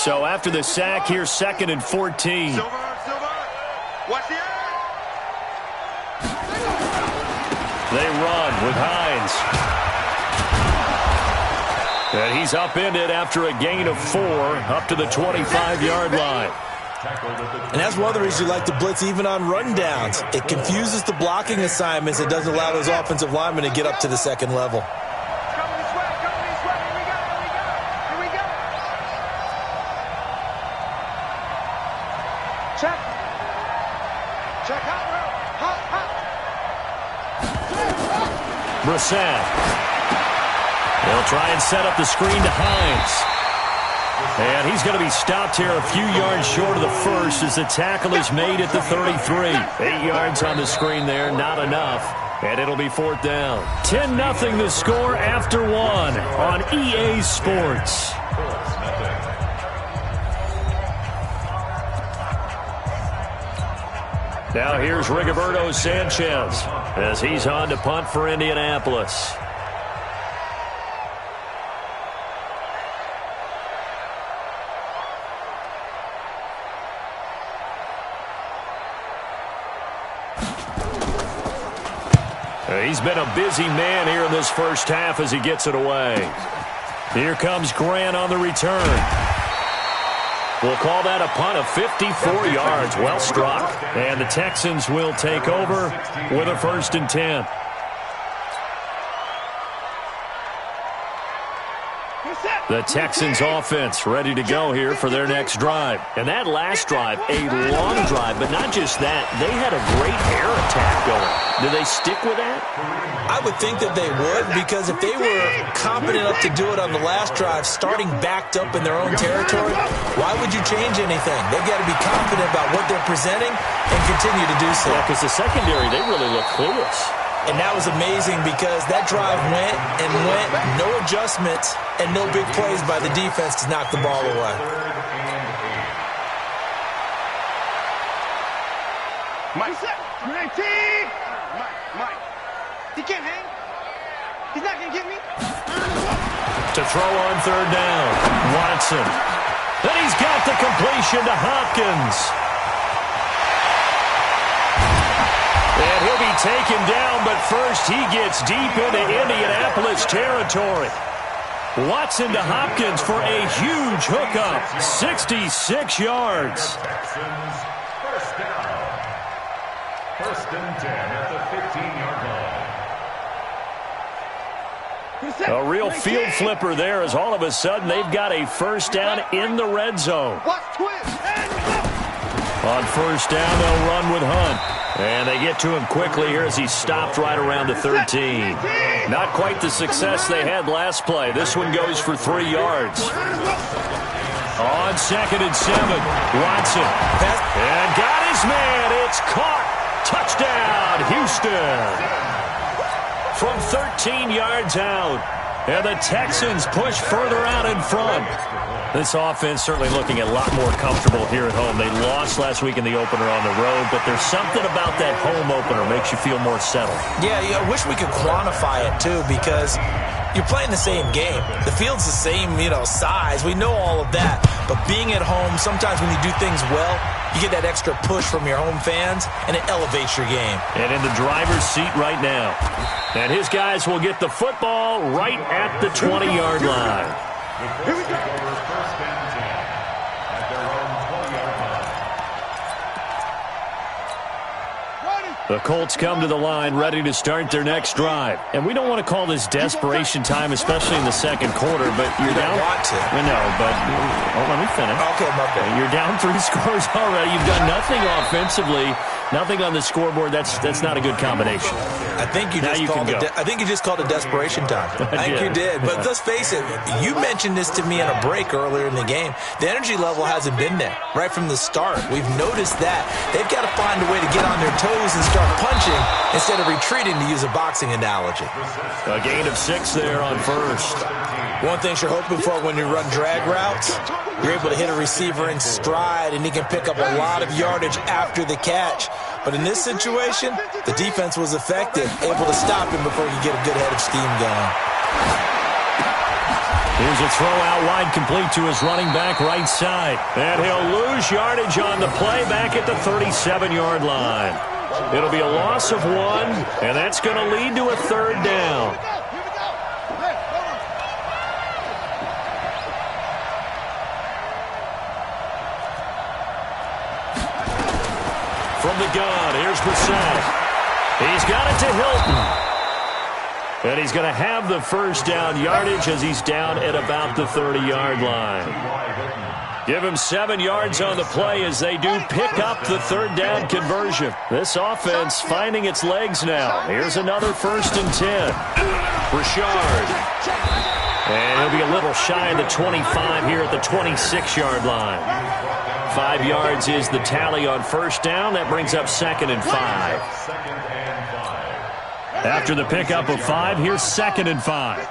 So after the sack, here's 2nd and 14. Silver. Watch the eye. They run with Hines. And he's upended after a gain of 4 up to the 25-yard line. And that's one of the reasons you like to blitz even on rundowns. It confuses the blocking assignments. It doesn't allow those offensive linemen to get up to the second level. Check out. Brissett. They'll try and set up the screen to Hines. And he's going to be stopped here a few yards short of the first as the tackle is made at the 33. 8 yards on the screen there, not enough. And it'll be 4th down. 10-0 the score after 1 on EA Sports. Now here's Rigoberto Sanchez as he's on to punt for Indianapolis. He's been a busy man here in this first half as he gets it away. Here comes Grant on the return. We'll call that a punt of 54 yards. Well struck. And the Texans will take over with a 1st and 10. The Texans offense ready to go here for their next drive. And that last drive, a long drive, but not just that. They had a great air attack going. Do they stick with that? I would think that they would, because if they were competent enough to do it on the last drive, starting backed up in their own territory, why would you change anything? They've got to be confident about what they're presenting and continue to do so. Yeah, because the secondary, they really look clueless. And that was amazing because that drive went, no adjustments, and no big plays by the defense to knock the ball away. Mike. He can't hang. He's not going to get me. To throw on 3rd down, Watson. Then he's got the completion to Hopkins. And he'll be taken down, but first he gets deep into Indianapolis territory. Watson to Hopkins for a huge hookup, 66 yards. Texans, 1st down. 1st and 10 at the 15-yard line. A real field flipper there as all of a sudden they've got a 1st down in the red zone. On 1st down, they'll run with Hunt. And they get to him quickly here as he's stopped right around the 13. Not quite the success they had last play. This one goes for 3 yards. On 2nd and 7, Watson. And got his man. It's caught. Touchdown, Houston. From 13 yards out. And the Texans push further out in front. This offense certainly looking a lot more comfortable here at home. They lost last week in the opener on the road, but there's something about that home opener makes you feel more settled. Yeah, I wish we could quantify it, too, because you're playing the same game. The field's the same, size. We know all of that. But being at home, sometimes when you do things well, you get that extra push from your home fans, and it elevates your game. And in the driver's seat right now. And his guys will get the football right at the 20-yard line. Here we go. 1st and 10 at their own 20-yard line. The Colts come to the line ready to start their next drive. And we don't want to call this desperation time, especially in the second quarter, but you're down. Want to. I know, but let me finish. Okay, my bad. You're down 3 scores already. You've done nothing offensively, nothing on the scoreboard. That's not a good combination. I think you just called it desperation time. I think you did. But let's face it, you mentioned this to me in a break earlier in the game. The energy level hasn't been there right from the start. We've noticed that. They've got to find a way to get on their toes and start punching instead of retreating, to use a boxing analogy. A gain of 6 there on 1st. One thing you're hoping for when you run drag routes, you're able to hit a receiver in stride, and he can pick up a lot of yardage after the catch. But in this situation, the defense was effective, able to stop him before he could get a good head of steam going. Here's a throw out wide, complete to his running back right side. And he'll lose yardage on the play back at the 37-yard line. It'll be a loss of 1, and that's going to lead to a third down. From the gun, here's Brissett. He's got it to Hilton. And he's going to have the first down yardage as he's down at about the 30-yard line. Give him 7 yards on the play as they do pick up the third down conversion. This offense finding its legs now. Here's another 1st and 10. Richard. And he'll be a little shy of the 25 here at the 26-yard line. 5 yards is the tally on first down. That brings up 2nd and 5. After the pickup of 5, here's 2nd and 5.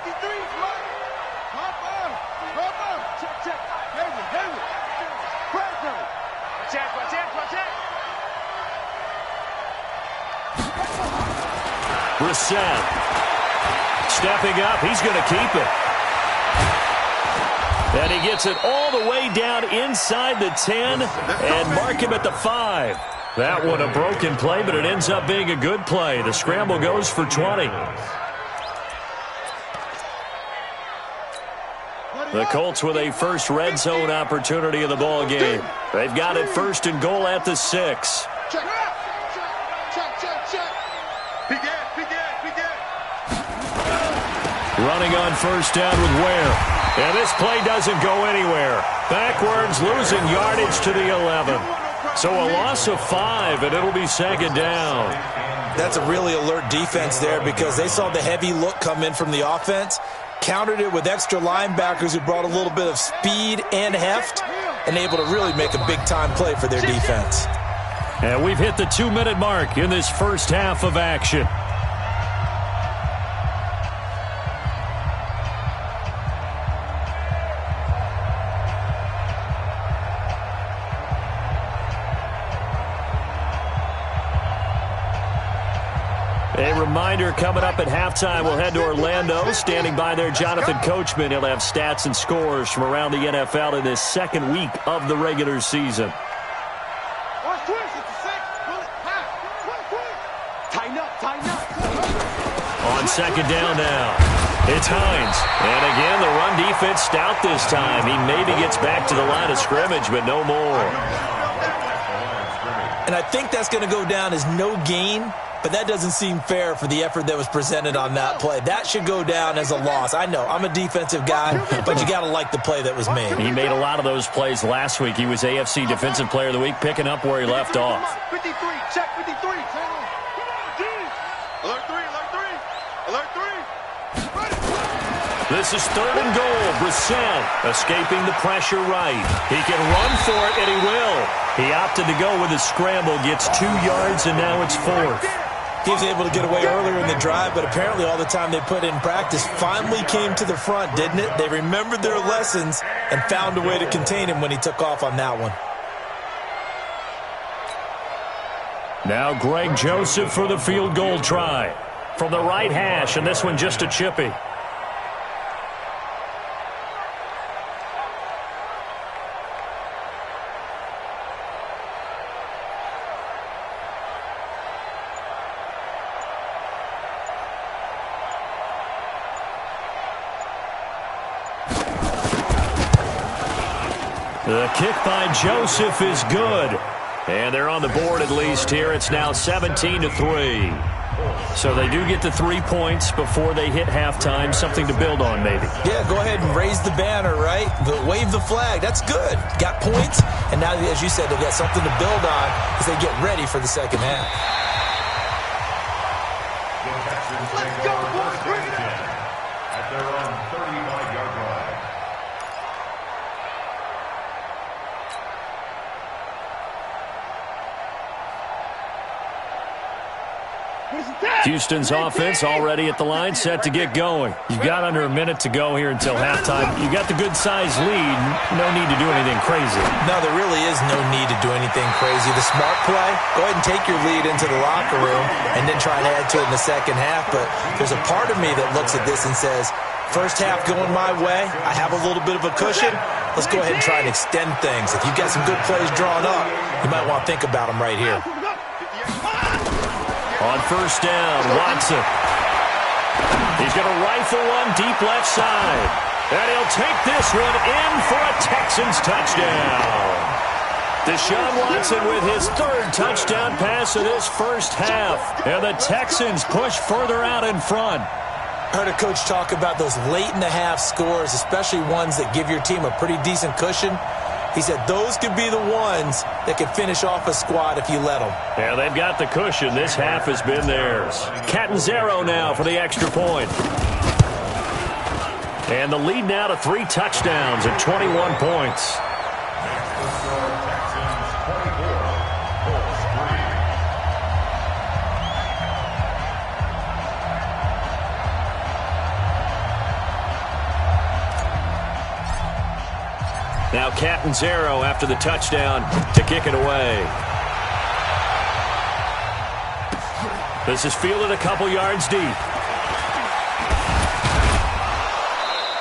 Brissett stepping up. He's going to keep it. And he gets it all the way down inside the 10 and mark him at the 5. That one a broken play, but it ends up being a good play. The scramble goes for 20. The Colts with a first red zone opportunity of the ball game. They've got it 1st and goal at the 6. Running on first down with Ware. And this play doesn't go anywhere. Backwards, losing yardage to the 11. So a loss of 5, and it'll be 2nd down. That's a really alert defense there because they saw the heavy look come in from the offense, countered it with extra linebackers who brought a little bit of speed and heft, and able to really make a big-time play for their defense. And we've hit the 2-minute mark in this first half of action. A reminder, coming up at halftime, we'll head to Orlando. Standing by there, Jonathan Coachman. He'll have stats and scores from around the NFL in this second week of the regular season. On second down now, it's Hines. And again, the run defense stout this time. He maybe gets back to the line of scrimmage, but no more. And I think that's going to go down as no gain. But that doesn't seem fair for the effort that was presented on that play. That should go down as a loss. I know, I'm a defensive guy, but you got to like the play that was made. He made a lot of those plays last week. He was AFC Defensive Player of the Week, picking up where he left off. 53, check 53. Alert 3, alert 3, alert 3. This is 3rd and goal. Brissett escaping the pressure right. He can run for it, and he will. He opted to go with a scramble, gets 2 yards, and now it's 4th. He was able to get away earlier in the drive, but apparently all the time they put in practice finally came to the front, didn't it? They remembered their lessons and found a way to contain him when he took off on that one. Now Greg Joseph for the field goal try. From the right hash, and this one just a chippy. The kick by Joseph is good. And they're on the board at least here. It's now 17-3. So they do get the 3 points before they hit halftime. Something to build on, maybe. Yeah, go ahead and raise the banner, right? Wave the flag. That's good. Got points. And now, as you said, they've got something to build on as they get ready for the second half. Let's go, boys. Bring it up. At their own 35-yard line. Houston's offense already at the line, set to get going. You've got under a minute to go here until halftime. You got the good-sized lead. No need to do anything crazy. No, there really is no need to do anything crazy. The smart play, go ahead and take your lead into the locker room and then try and add to it in the second half. But there's a part of me that looks at this and says, First half going my way. I have a little bit of a cushion. Let's go ahead and try and extend things. If you've got some good plays drawn up, you might want to think about them right here. On first down, Watson. He's going to rifle one deep left side. And he'll take this one in for a Texans touchdown. Deshaun Watson with his third touchdown pass of this first half. And the Texans push further out in front. I heard a coach talk about those late-in-the-half scores, especially ones that give your team a pretty decent cushion. He said those could be the ones that could finish off a squad if you let them. Yeah, they've got the cushion. This half has been theirs. Catanzaro now for the extra point. And the lead now to 3 touchdowns at 21 points. Now Catanzaro after the touchdown to kick it away. This is fielded a couple yards deep.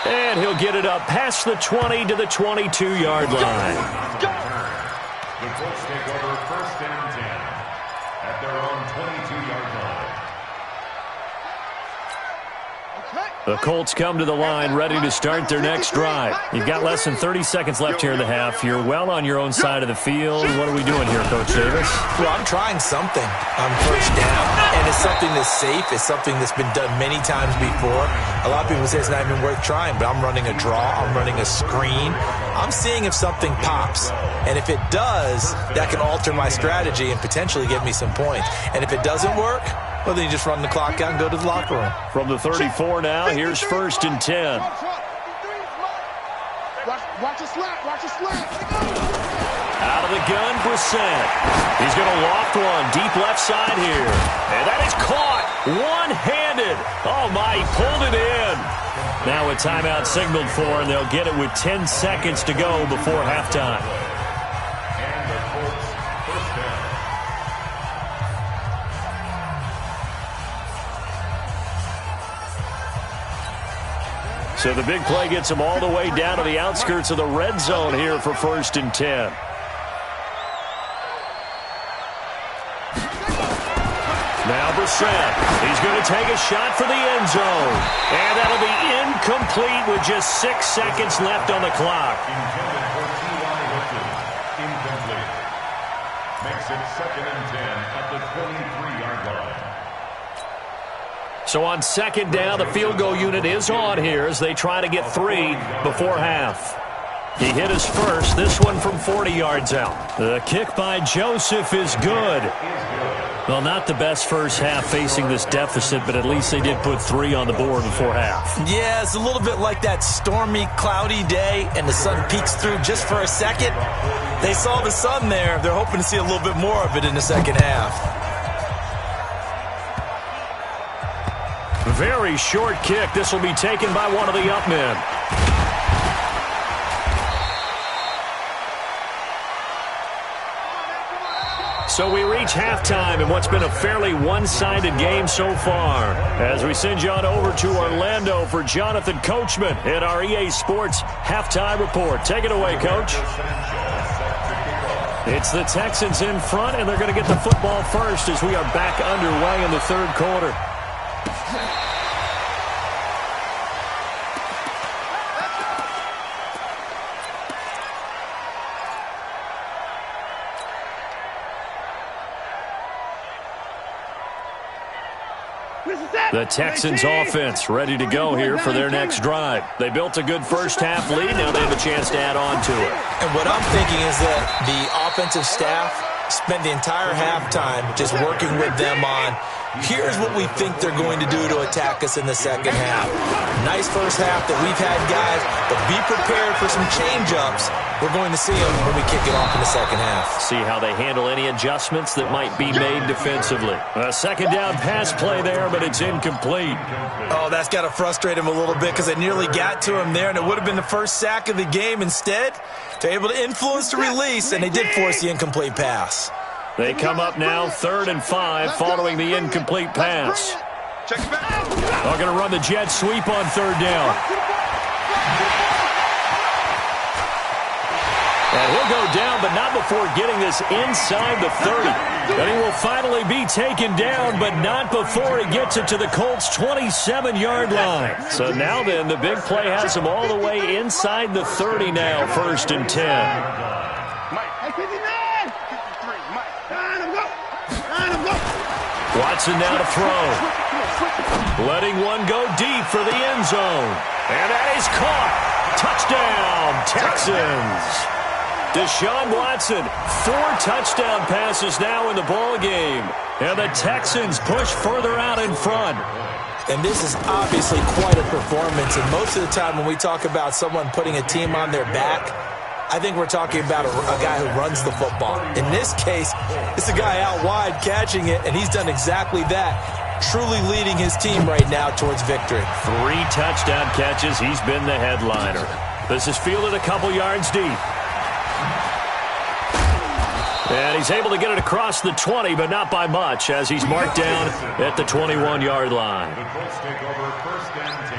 And he'll get it up past the 20 to the 22-yard line. The Colts take over first and 10 at their own 22-yard line. The Colts come to the line ready to start their next drive. You've got less than 30 seconds left here in the half. You're well on your own side of the field. What are we doing here, Coach Davis? Well, I'm trying something on first down, and it's something that's safe. It's something that's been done many times before. A lot of people say it's not even worth trying, but I'm running a draw. I'm running a screen. I'm seeing if something pops, and if it does, that can alter my strategy and potentially get me some points. And if it doesn't work, well, then you just run the clock out and go to the locker room. From the 34 now, here's first and 10. Watch the slap. Watch the slap. Out of the gun, Brissett. He's going to loft one deep left side here. And that is caught one-handed. Oh, my, he pulled it in. Now a timeout signaled for, and they'll get it with 10 seconds to go before halftime. And the Colts first down. So the big play gets him all the way down to the outskirts of the red zone here for first and 10. Now Brissett. He's going to take a shot for the end zone. And that'll be incomplete with just 6 seconds left on the clock. Intended for T.Y. Hilton. Incomplete. Makes it second and 10 at the 23-yard line. So on second down, the field goal unit is on here as they try to get 3 before half. He hit his first, this one from 40 yards out. The kick by Joseph is good. Well, not the best first half facing this deficit, but at least they did put 3 on the board before half. Yeah, it's a little bit like that stormy, cloudy day, and the sun peeks through just for a second. They saw the sun there. They're hoping to see a little bit more of it in the second half. Very short kick. This will be taken by one of the up men. So we reach halftime in what's been a fairly one-sided game so far. As we send you on over to Orlando for Jonathan Coachman in our EA Sports Halftime Report. Take it away, Coach. It's the Texans in front, and they're going to get the football first as we are back underway in the third quarter. The Texans offense ready to go here for their next drive. They built a good first half lead. Now they have a chance to add on to it. And what I'm thinking is that the offensive staff spent the entire halftime just working with them on, here's what we think they're going to do to attack us in the second half. Nice first half that we've had, guys, but be prepared for some change-ups. We're going to see them when we kick it off in the second half. See how they handle any adjustments that might be made defensively. A second down pass play there, but it's incomplete. Oh, that's got to frustrate him a little bit because they nearly got to him there, and it would have been the first sack of the game. Instead, they're able to influence the release, and they did force the incomplete pass. They come up now 3rd and 5 following the incomplete pass. They're going to run the jet sweep on third down. And he'll go down, but not before getting this inside the 30. And he will finally be taken down, but not before he gets it to the Colts' 27-yard line. So now then, the big play has him all the way inside the 30 now, 1st and 10. Watson now to throw. Letting one go deep for the end zone. And that is caught. Touchdown, Texans. Deshaun Watson, 4 touchdown passes now in the ball game. And the Texans push further out in front. And this is obviously quite a performance. And most of the time when we talk about someone putting a team on their back, I think we're talking about a guy who runs the football. In this case, it's a guy out wide catching it, and he's done exactly that, truly leading his team right now towards victory. 3 touchdown catches. He's been the headliner. This is fielded a couple yards deep. And he's able to get it across the 20, but not by much, as he's marked down at the 21-yard line. The Colts take over 1st and 10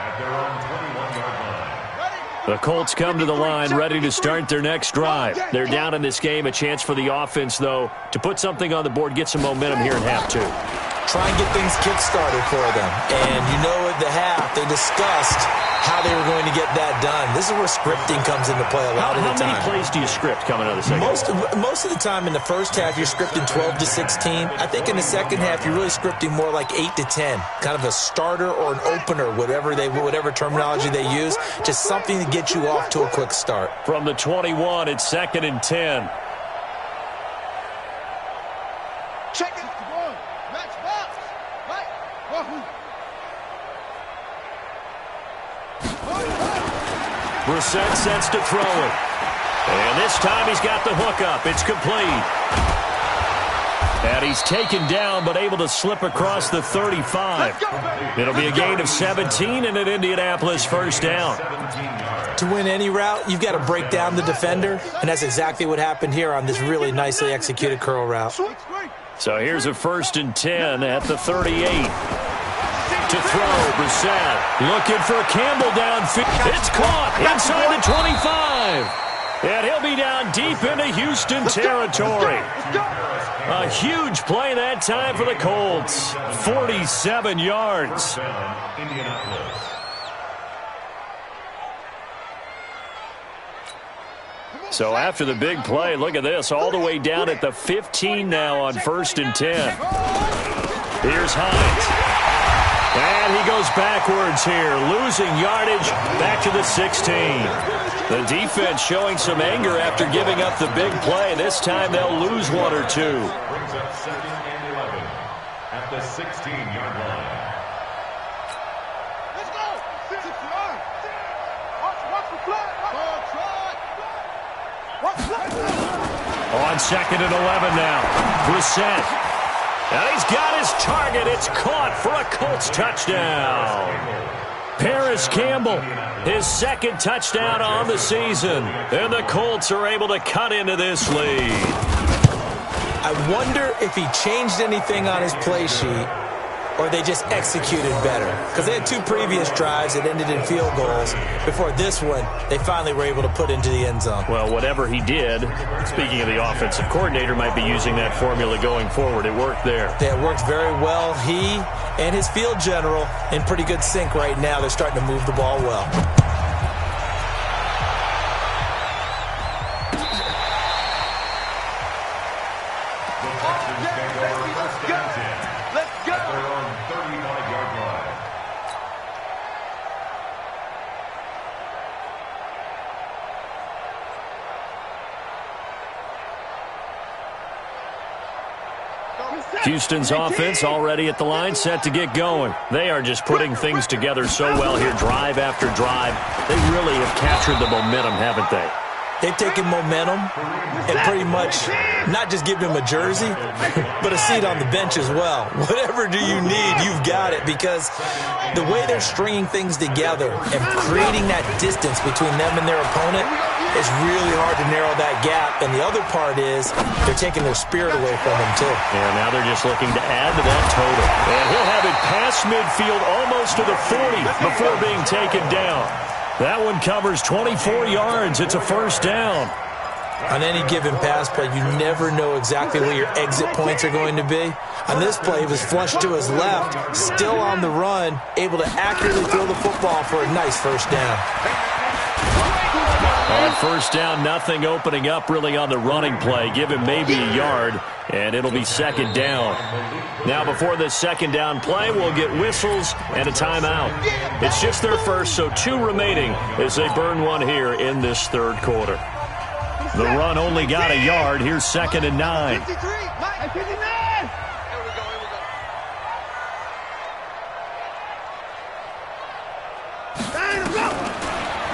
at their own 21-yard line. The Colts come to the line ready to start their next drive. They're down in this game. A chance for the offense, though, to put something on the board, get some momentum here in half 2. Try and get things kick-started for them. And you know at the half, they discussed how they were going to get that done. This is where scripting comes into play a lot of the time. How many plays do you script coming out of the second? Most of the time in the first half, you're scripting 12 to 16. I think in the second half, you're really scripting more like 8 to 10. Kind of a starter or an opener, whatever terminology they use. Just something to get you off to a quick start. From the 21, it's 2nd and 10. Check it. Match box. Right. Brissett sets to throw it. And this time he's got the hook up. It's complete. And he's taken down, but able to slip across the 35. It'll be a gain of 17 and an Indianapolis 1st down. To win any route, you've got to break down the defender, and that's exactly what happened here on this really nicely executed curl route. So here's a 1st and 10 at the 38. To throw, Brissett looking for Campbell downfield. It's caught inside the 25. And he'll be down deep into Houston territory. A huge play that time for the Colts. 47 yards. So after the big play, look at this, all the way down at the 15 now on 1st and 10. Here's Hines. And he goes backwards here, losing yardage back to the 16. The defense showing some anger after giving up the big play. This time they'll lose 1 or 2. Brings up 2nd and 11 at the 16-yard line. Let's go. 6-yard. Watch the flag. On 2nd and 11 now. Brissett. And he's got his target. It's caught for a Colts touchdown. Paris Campbell, his 2nd touchdown on the season. And the Colts are able to cut into this lead. I wonder if he changed anything on his play sheet or they just executed better. Because they had 2 previous drives that ended in field goals. Before this one, they finally were able to put into the end zone. Well, whatever he did, speaking of the offensive coordinator, might be using that formula going forward. It worked there. Yeah, it worked very well. He and his field general in pretty good sync right now. They're starting to move the ball well. Houston's offense already at the line, set to get going. They are just putting things together so well here, drive after drive. They really have captured the momentum, haven't they? They've taken momentum and pretty much not just given him a jersey, but a seat on the bench as well. Whatever do you need, you've got it, because the way they're stringing things together and creating that distance between them and their opponent, It's really hard to narrow that gap. And the other part is they're taking their spirit away from him, too. And now they're just looking to add to that total. And he'll have it past midfield almost to the 40 before being taken down. That one covers 24 yards. It's a first down. On any given pass play, you never know exactly where your exit points are going to be. On this play, he was flushed to his left, still on the run, able to accurately throw the football for a nice first down. On first down, nothing opening up really on the running play. Give him maybe a yard, and it'll be second down. Now, before this second down play, we'll get whistles and a timeout. It's just their first, so 2 remaining as they burn one here in this third quarter. The run only got a yard. Here's 2nd and 9. 53, Mike, 59.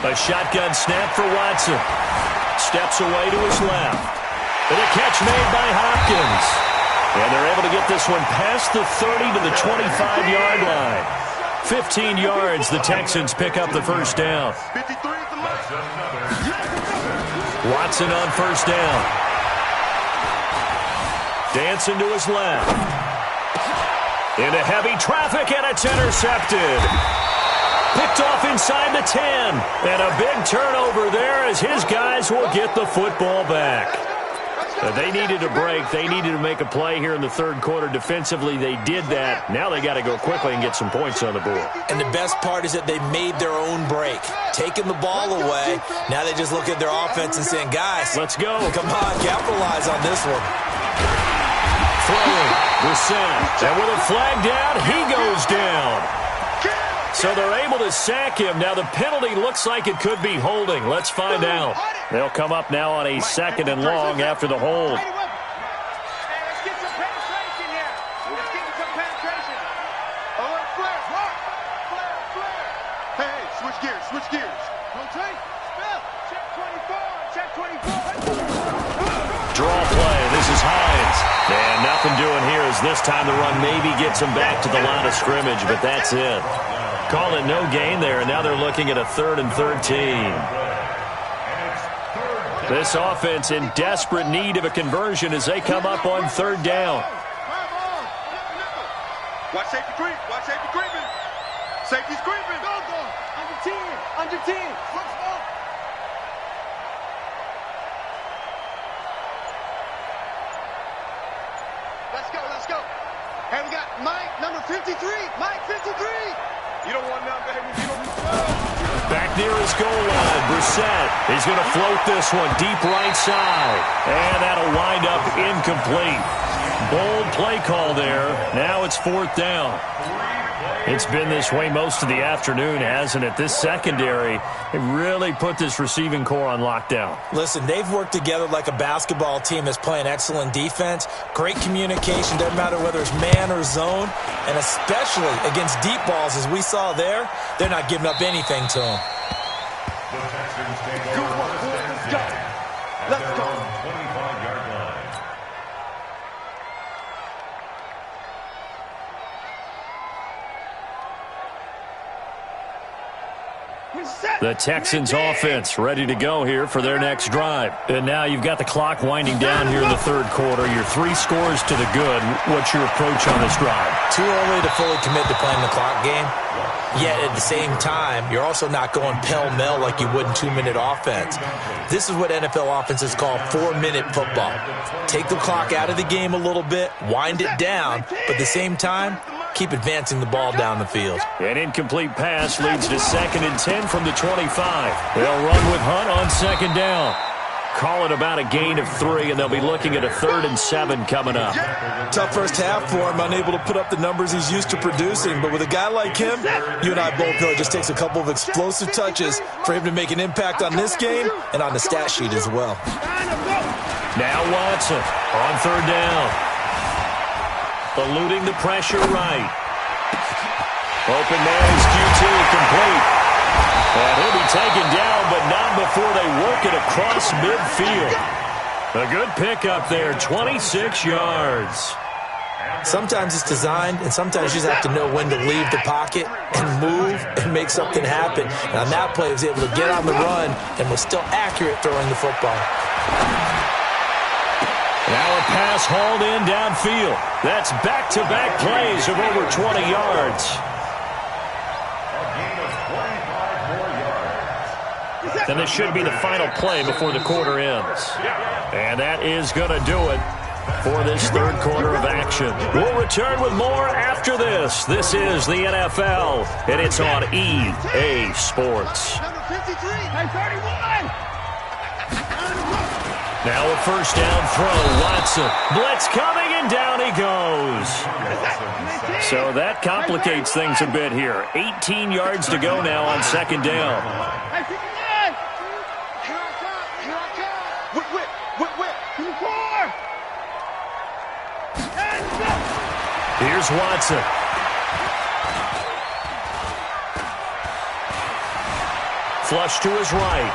A shotgun snap for Watson. Steps away to his left. And a catch made by Hopkins. And they're able to get this one past the 30 to the 25-yard line. 15 yards, the Texans pick up the first down. Watson on first down. Dancing to his left. Into heavy traffic, and it's intercepted. Picked off inside the 10. And a big turnover there as his guys will get the football back. They needed a break. They needed to make a play here in the third quarter. Defensively, they did that. Now they got to go quickly and get some points on the board. And the best part is that they made their own break. Taking the ball away. Now they just look at their offense and saying, guys, let's go. Come on, capitalize on this one. Throwing, Brissett. And with a flag down, he goes down. So they're able to sack him. Now the penalty looks like it could be holding. Let's find out. They'll come up now on a 2nd and long after the hold. Hey, let's get some penetration here. Let's get some penetration. Oh, flare. Hey, switch gears. Rotate. Spell. Check 24. Draw play. This is Hines. And nothing doing here as this time the run maybe gets him back to the line of scrimmage, but that's it. Call it no gain there, and now they're looking at a 3rd and 13. This offense in desperate need of a conversion as they come up on 3rd down. Watch safety creep. Safety's creeping. Under 10. Let's go. Hey, we got Mike, number 53. Mike, 53. You don't want none, baby. Back near his goal line, Brissett. He's going to float this one deep right side. And that'll wind up incomplete. Bold play call there. Now it's 4th down. It's been this way most of the afternoon, hasn't it? This secondary, it really put this receiving core on lockdown. Listen, they've worked together like a basketball team that's playing excellent defense. Great communication, doesn't matter whether it's man or zone. And especially against deep balls, as we saw there, they're not giving up anything to them. Good one, boy. Let's go. Let's go. The Texans offense ready to go here for their next drive. And now you've got the clock winding down here in the third quarter. Your 3 scores to the good. What's your approach on this drive? Too early to fully commit to playing the clock game. Yet at the same time, you're also not going pell-mell like you would in 2-minute offense. This is what NFL offenses call 4-minute football. Take the clock out of the game a little bit, wind it down, but at the same time, keep advancing the ball down the field. An incomplete pass leads to 2nd and 10 from the 25. They'll run with Hunt on 2nd down. Call it about a gain of 3, and they'll be looking at a 3rd and 7 coming up. Tough first half for him, unable to put up the numbers he's used to producing. But with a guy like him, you and I both know it just takes a couple of explosive touches for him to make an impact on this game and on the stat sheet as well. Now Watson on 3rd down. Eluding the pressure right. Open man is QT complete. And he'll be taken down, but not before they work it across midfield. A good pickup there, 26 yards. Sometimes it's designed, and sometimes you just have to know when to leave the pocket and move and make something happen. And on that play, he was able to get on the run and was still accurate throwing the football. Now a pass hauled in downfield. That's back-to-back plays of over 20 yards. And this should be the final play before the quarter ends. And that is going to do it for this third quarter of action. We'll return with more after this. This is the NFL, and it's on EA Sports. Number 53. Hey, 31. Now a first down throw. Watson. Blitz coming, and down he goes. So that complicates things a bit here. 18 yards to go now on second down. Here's Watson. Flush to his right.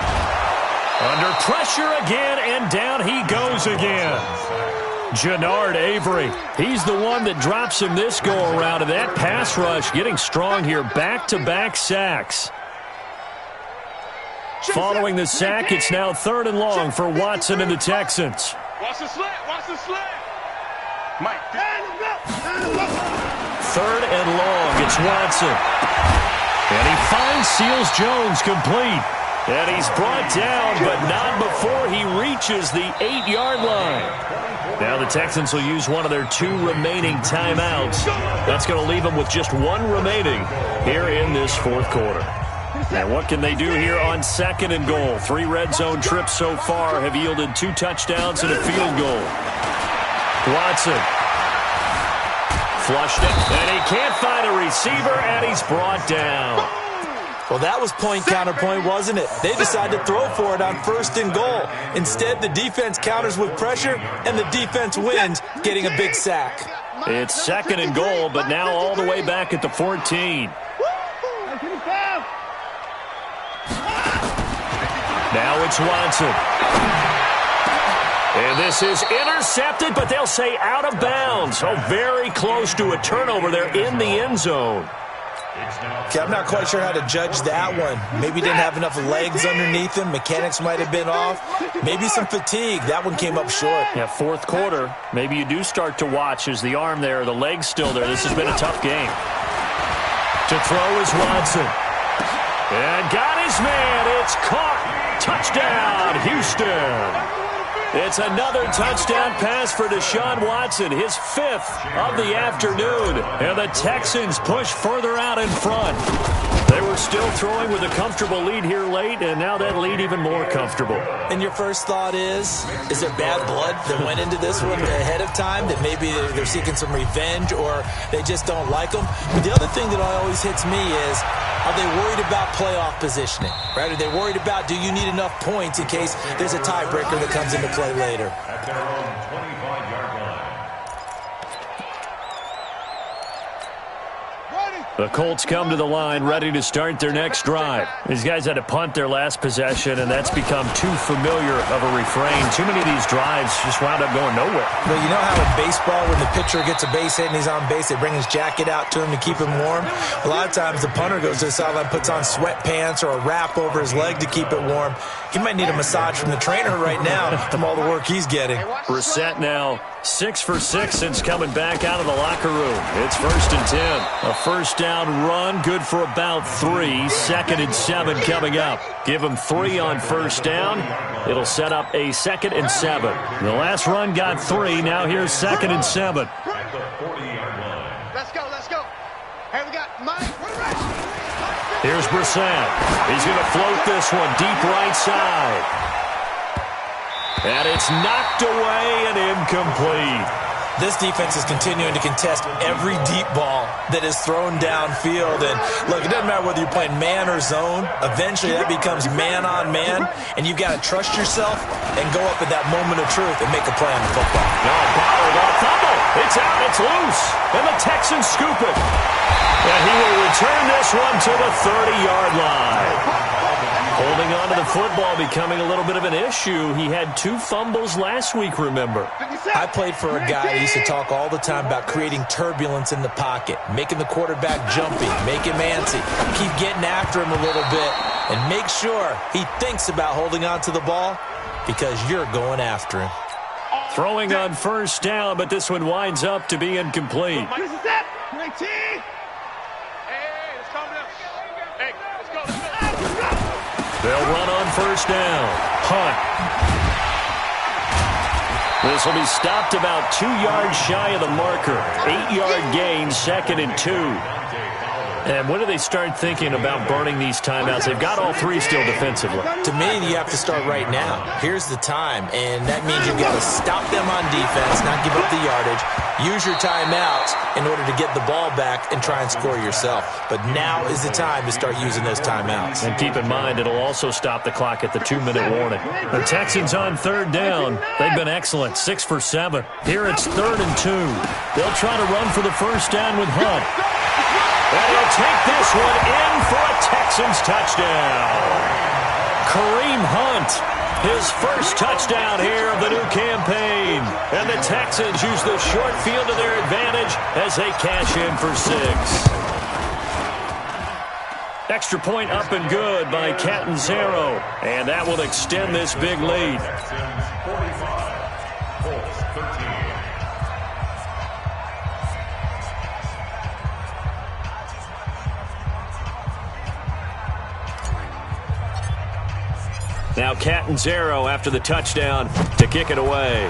Under pressure again, and down he goes again. Jannard Avery. He's the one that drops him this go-around, and that pass rush getting strong here. Back-to-back sacks. Following the sack, it's now 3rd and long for Watson and the Texans. Watch the slant. Watch the slant. Mike. 3rd and long. It's Watson. And he finds Seals Jones complete. And he's brought down, but not before he reaches the 8-yard line. Now the Texans will use one of their 2 remaining timeouts. That's going to leave them with just 1 remaining here in this 4th quarter. And what can they do here on 2nd and goal? 3 red zone trips so far have yielded 2 touchdowns and a field goal. Watson. Flushed it, and he can't find a receiver, and he's brought down. Well, that was point counterpoint, wasn't it? They decided to throw for it on 1st and goal. Instead, the defense counters with pressure, and the defense wins, getting a big sack. It's 2nd and goal, but now all the way back at the 14. Now it's Watson. And this is intercepted, but they'll say out of bounds. Oh, very close to a turnover there in the end zone. Okay, I'm not quite sure how to judge that one. Maybe he didn't have enough legs underneath him. Mechanics might have been off. Maybe some fatigue. That one came up short. Yeah, 4th quarter. Maybe you do start to watch as the arm there, the leg's still there. This has been a tough game. To throw is Watson. And got his man. It's caught. Touchdown, Houston. It's another touchdown pass for Deshaun Watson, his 5th of the afternoon. And the Texans push further out in front. They were still throwing with a comfortable lead here late, and now that lead even more comfortable. And your first thought is there bad blood that went into this one ahead of time, that maybe they're seeking some revenge or they just don't like them? But the other thing that always hits me is, are they worried about playoff positioning? Right? Are they worried about, do you need enough points in case there's a tiebreaker that comes into play later? At their own 25-yard line. The Colts come to the line ready to start their next drive. These guys had to punt their last possession, and that's become too familiar of a refrain. Too many of these drives just wound up going nowhere. Well, you know how in baseball when the pitcher gets a base hit and he's on base, they bring his jacket out to him to keep him warm? A lot of times the punter goes to the sideline, puts on sweatpants or a wrap over his leg to keep it warm. He might need a massage from the trainer right now from all the work he's getting. Brissett now 6 for 6 since coming back out of the locker room. It's 1st and 10. A first down run, good for about 3. 2nd and 7 coming up. Give him 3 on first down. It'll set up a 2nd and 7. The last run got 3. Now here's 2nd and 7. Let's go, let's go. Hey, we got Mike. Here's Brissett. He's going to float this one deep right side. And it's knocked away and incomplete. This defense is continuing to contest every deep ball that is thrown downfield. And, look, it doesn't matter whether you're playing man or zone. Eventually that becomes man-on-man, and you've got to trust yourself and go up at that moment of truth and make a play on the football. No, bottled up fumble. It's out. It's loose. And the Texans scoop it. And he will return this one to the 30-yard line. Holding on to the football becoming a little bit of an issue. He had 2 fumbles last week, remember. I played for a guy that used to talk all the time about creating turbulence in the pocket, making the quarterback jumpy, make him antsy. Keep getting after him a little bit, and make sure he thinks about holding on to the ball because you're going after him. Throwing on first down, but this one winds up to be incomplete. They'll run on first down. Hunt. This will be stopped about 2 yards shy of the marker. 8-yard gain, 2nd and 2. And when do they start thinking about burning these timeouts? They've got all 3 still defensively. To me, you have to start right now. Here's the time, and that means you've got to stop them on defense, not give up the yardage, use your timeouts in order to get the ball back and try and score yourself. But now is the time to start using those timeouts. And keep in mind, it'll also stop the clock at the 2-minute warning. The Texans on 3rd down. They've been excellent, 6 for 7. Here it's 3rd and 2. They'll try to run for the first down with Hunt. And he'll take this one in for a Texans touchdown. Kareem Hunt, his first touchdown here of the new campaign. And the Texans use the short field to their advantage as they cash in for 6. Extra point up and good by Catanzaro. And that will extend this big lead. Now Catanzaro after the touchdown to kick it away.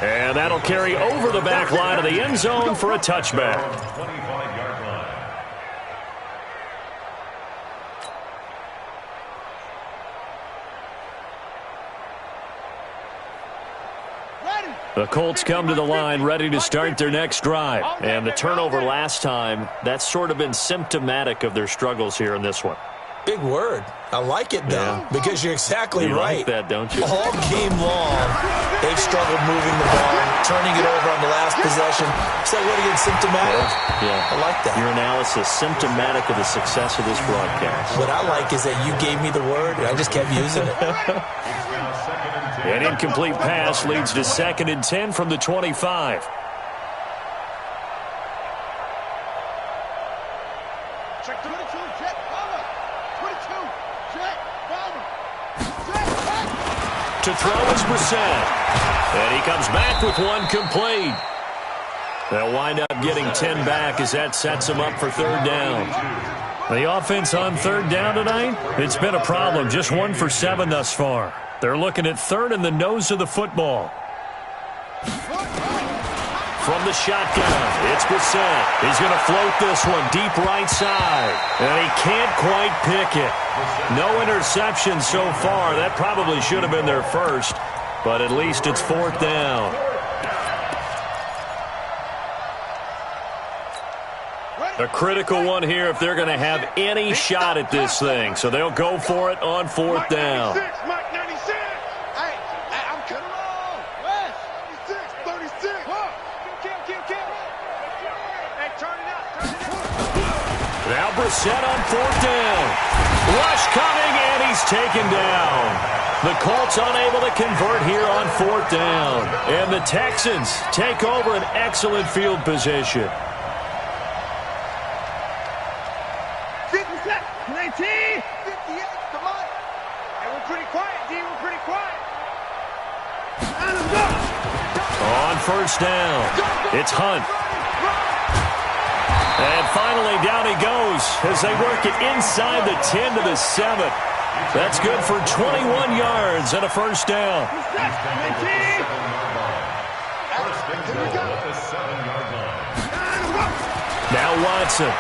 And that'll carry over the back line of the end zone for a touchback. 25-yard line. The Colts come to the line ready to start their next drive. And the turnover last time, that's sort of been symptomatic of their struggles here in this one. Big word. I like it, though, because you're exactly right. You like that, don't you? All game long, they've struggled moving the ball, turning it over on the last possession. Is that what again, symptomatic? Yeah. I like that. Your analysis, symptomatic of the success of this broadcast. What I like is that you gave me the word, and I just kept using it. An incomplete pass leads to 2nd and 10 from the 25. Check 22, check, follow. 22, check, follow. To throw is Brissett. And he comes back with one complete. They'll wind up getting 10 back as that sets them up for 3rd down. The offense on 3rd down tonight, it's been a problem. Just 1 for 7 thus far. They're looking at 3rd in the nose of the football. From the shotgun, it's Brissett. He's going to float this one deep right side. And he can't quite pick it. No interception so far. That probably should have been their first. But at least it's 4th down. A critical one here if they're going to have any shot at this thing. So they'll go for it on 4th down. Now Brissett on 4th down. Rush coming, and he's taken down. The Colts unable to convert here on 4th down. And the Texans take over an excellent field position. 19, 58, come on. Hey, we're pretty quiet, D. We're pretty quiet. On 1st down, it's Hunt. And finally, down he goes as they work it inside the 10 to the 7. That's good for 21 yards and a 1st down. Now Watson.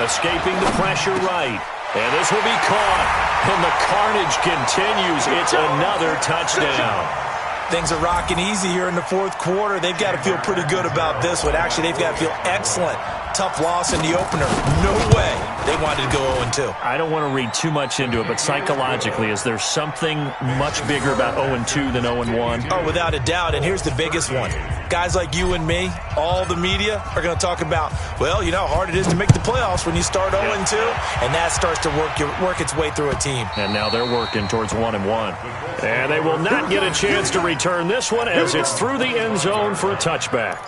Escaping the pressure right. And this will be caught. And the carnage continues. It's another touchdown. Things are rocking easy here in the 4th quarter. They've got to feel pretty good about this one. Actually, they've got to feel excellent. Tough loss in the opener. No way they wanted to go 0-2. I don't want to read too much into it, but psychologically, is there something much bigger about 0-2 than 0-1? Oh, without a doubt, and here's the biggest one. Guys like you and me, all the media, are going to talk about, well, you know how hard it is to make the playoffs when you start 0-2, and that starts to work its way through a team. And now they're working towards 1-1. And they will not get a chance to return this one as it's through the end zone for a touchback.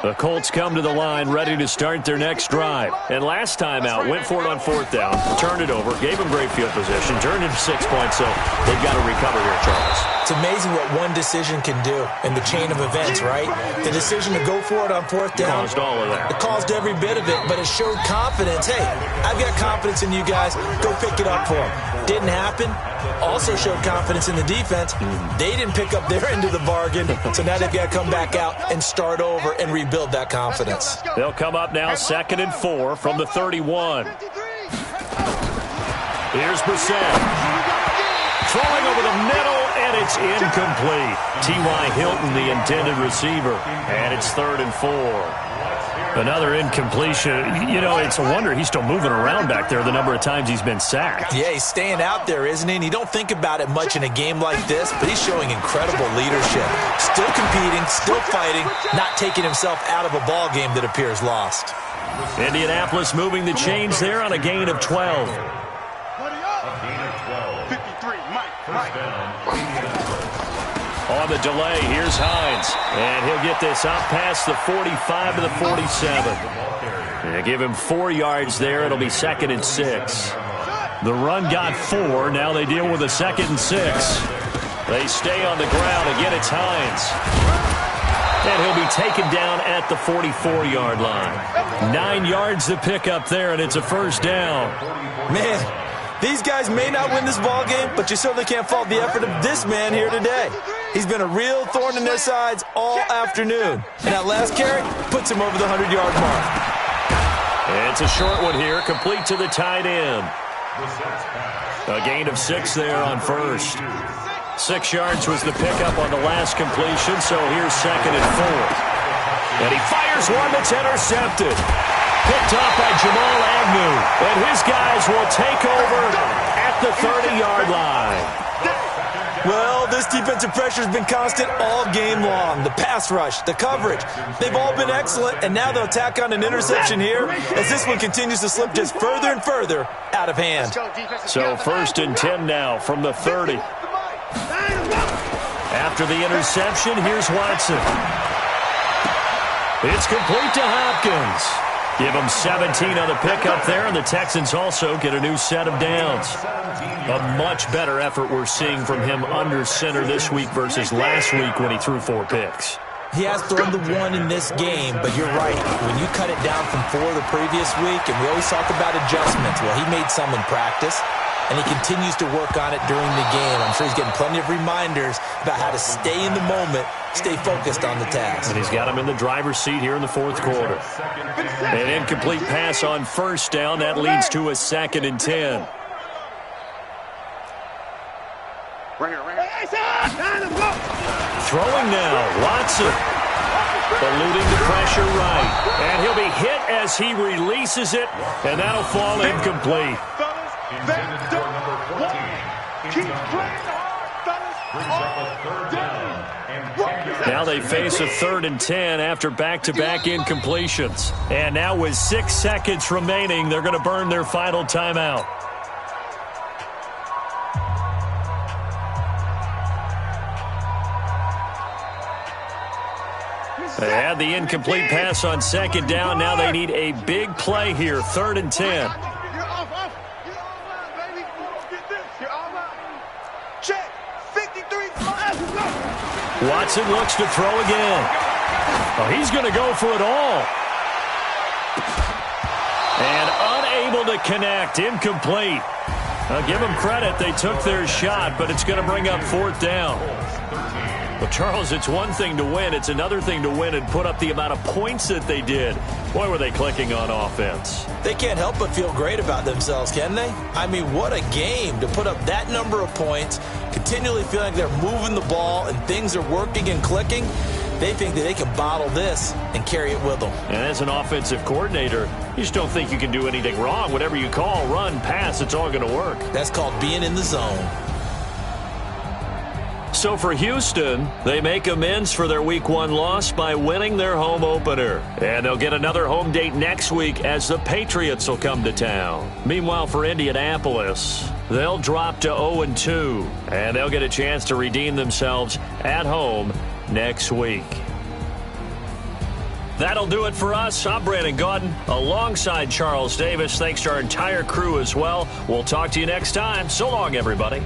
The Colts come to the line ready to start their next drive. And last time out, went for it on 4th down, turned it over, gave them great field position, turned it 6 points, so they've got to recover here, Charles. It's amazing what one decision can do in the chain of events, right? The decision to go for it on 4th down. Caused all of that. It caused every bit of it, but it showed confidence. Hey, I've got confidence in you guys. Go pick it up for them. Didn't happen. Also showed confidence in the defense. They didn't pick up their end of the bargain, so now they've got to come back out and start over and rebuild that confidence. They'll come up now 2nd and 4 from the 31. Here's Brissett. Throwing over the middle, and it's incomplete. T.Y. Hilton, the intended receiver, and it's 3rd and 4. Another incompletion. You know, it's a wonder he's still moving around back there the number of times he's been sacked. Yeah, he's staying out there, isn't he? And you don't think about it much in a game like this, but he's showing incredible leadership. Still competing, still fighting, not taking himself out of a ball game that appears lost. Indianapolis moving the chains there on a gain of 12. On the delay, here's Hines. And he'll get this up past the 45 to the 47. And give him 4 yards there. It'll be 2nd and 6. The run got 4. Now they deal with a 2nd and 6. They stay on the ground. Again, it's Hines. And he'll be taken down at the 44-yard line. 9 yards to pick up there, and it's a 1st down. Man, these guys may not win this ball game, but you certainly can't fault the effort of this man here today. He's been a real thorn in their sides all afternoon. And that last carry puts him over the 100-yard mark. And it's a short one here, complete to the tight end. A gain of 6 there on 1st. 6 yards was the pickup on the last completion, so here's 2nd and 4. And he fires one that's intercepted. Picked off by Jamal Agnew. And his guys will take over at the 30-yard line. Well, this defensive pressure has been constant all game long. The pass rush, the coverage, they've all been excellent, and now they'll tack on an interception here as this one continues to slip just further and further out of hand. So 1st and 10 now from the 30. After the interception, here's Watson. It's complete to Hopkins. Give them 17 on the pickup there, and the Texans also get a new set of downs. A much better effort we're seeing from him under center this week versus last week when he threw 4 picks. He has thrown the 1 in this game, but you're right. When you cut it down from 4 the previous week, and we always talk about adjustments, well, he made some in practice, and he continues to work on it during the game. I'm sure he's getting plenty of reminders about how to stay in the moment, stay focused on the task. And he's got him in the driver's seat here in the 4th quarter. An incomplete pass on 1st down. That leads to a 2nd and 10. Right here. Throwing now, Watson. Eluding the pressure right. And he'll be hit as he releases it, and that'll fall incomplete. Now they face a 3rd and 10 after back-to-back incompletions. And now with 6 seconds remaining, they're going to burn their final timeout. They had the incomplete pass on 2nd down. Now they need a big play here, 3rd and 10. Watson looks to throw again. Oh, he's going to go for it all. And unable to connect, incomplete. I'll give them credit. They took their shot, but it's going to bring up 4th down. Well, Charles, it's one thing to win. It's another thing to win and put up the amount of points that they did. Boy, were they clicking on offense. They can't help but feel great about themselves, can they? I mean, what a game to put up that number of points, continually feeling like they're moving the ball and things are working and clicking. They think that they can bottle this and carry it with them. And as an offensive coordinator, you just don't think you can do anything wrong. Whatever you call, run, pass, it's all going to work. That's called being in the zone. So for Houston, they make amends for their Week 1 loss by winning their home opener. And they'll get another home date next week as the Patriots will come to town. Meanwhile, for Indianapolis, they'll drop to 0-2, and they'll get a chance to redeem themselves at home next week. That'll do it for us. I'm Brandon Gaudin alongside Charles Davis. Thanks to our entire crew as well. We'll talk to you next time. So long, everybody.